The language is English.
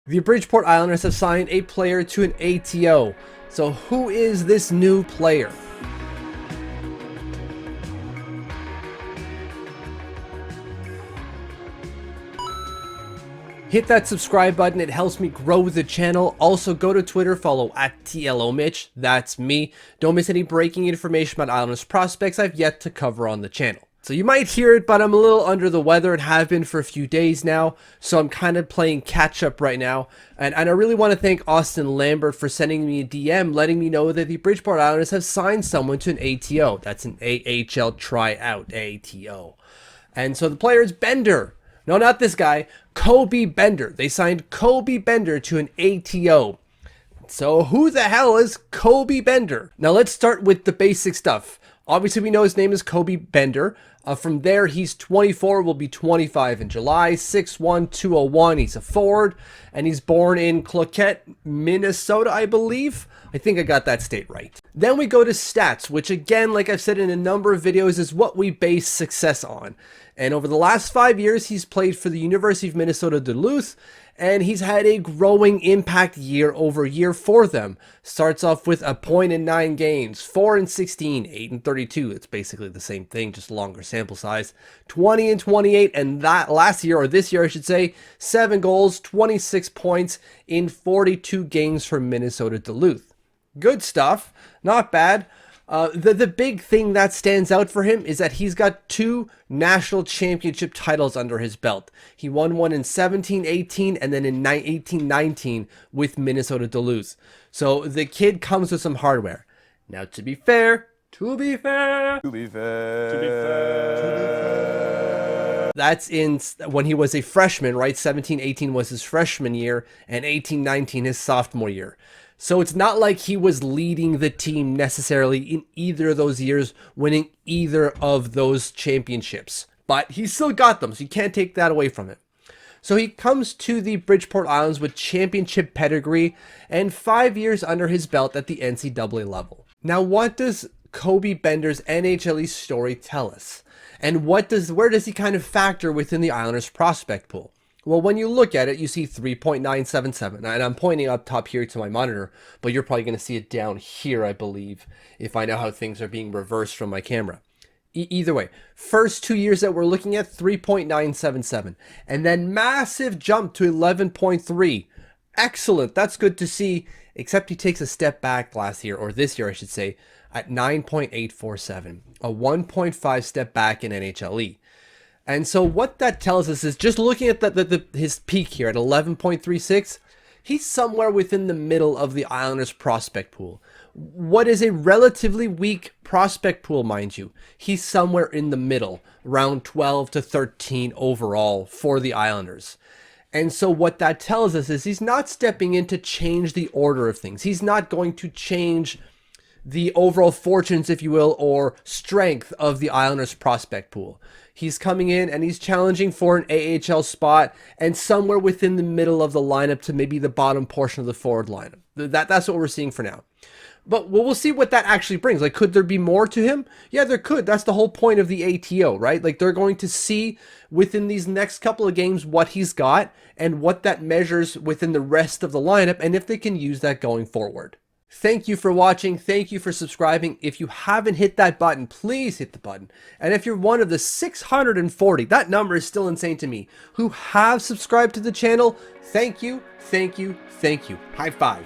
The Bridgeport Islanders have signed a player to an ATO. So who is this new player? Hit that subscribe button, it helps me grow the channel. Also go to Twitter, follow @TLOMitch, that's me. Don't miss any breaking information about Islanders prospects I've yet to cover on the channel. So you might hear it, but I'm a little under the weather and have been for a few days now. So I'm kind of playing catch up right now. And I really want to thank Austin Lambert for sending me a DM, letting me know that the Bridgeport Islanders have signed someone to an ATO. That's an AHL tryout, ATO. And so the player is Bender. No, not this guy. Koby Bender. They signed Koby Bender to an ATO. So who the hell is Koby Bender? Now let's start with the basic stuff. Obviously, we know his name is Koby Bender. From there, he's 24, will be 25 in July, 6'1", 201. He's a forward, and he's born in Cloquet, Minnesota, I believe. I think I got that state right. Then we go to stats, which again, like I've said in a number of videos, is what we base success on. And over the last 5 years, he's played for the University of Minnesota Duluth, and he's had a growing impact year over year for them. Starts off with a point in 9 games, 4 in 16, 8 in 32. It's basically the same thing, just longer sample size. 20 in 28, and that last year, or this year I should say, 7 goals, 26 points in 42 games for Minnesota Duluth. Good stuff, not bad. The big thing that stands out for him is that he's got 2 national championship titles under his belt. He won one in 17-18 and then in 18-19 with Minnesota Duluth. So the kid comes with some hardware. Now to be fair, that's in when he was a freshman, right? 17-18 was his freshman year and 18-19 his sophomore year. So it's not like he was leading the team necessarily in either of those years, winning either of those championships. But he still got them, so you can't take that away from him. So he comes to the Bridgeport Islands with championship pedigree and 5 years under his belt at the NCAA level. Now, what does Koby Bender's NHL story tell us? And where does he kind of factor within the Islanders prospect pool? Well, when you look at it, you see 3.977, and I'm pointing up top here to my monitor, but you're probably going to see it down here, I believe, if I know how things are being reversed from my camera. Either way, first 2 years that we're looking at, 3.977, and then massive jump to 11.3. Excellent, that's good to see, except he takes a step back last year, or this year I should say, at 9.847, a 1.5 step back in NHLE. And so what that tells us is, just looking at his peak here at 11.36, he's somewhere within the middle of the Islanders prospect pool. What is a relatively weak prospect pool, mind you? He's somewhere in the middle, around 12 to 13 overall for the Islanders. And so what that tells us is he's not stepping in to change the order of things. He's not going to change the overall fortunes, if you will, or strength of the Islanders prospect pool. He's coming in and he's challenging for an AHL spot and somewhere within the middle of the lineup to maybe the bottom portion of the forward lineup. That's what we're seeing for now. But we'll see what that actually brings. Like, could there be more to him? Yeah, there could. That's the whole point of the ATO, right? Like, they're going to see within these next couple of games what he's got and what that measures within the rest of the lineup and if they can use that going forward. Thank you for watching. Thank you for subscribing. If you haven't hit that button, please hit the button. And if you're one of the 640, that number is still insane to me, who have subscribed to the channel, thank you, thank you, thank you. High five.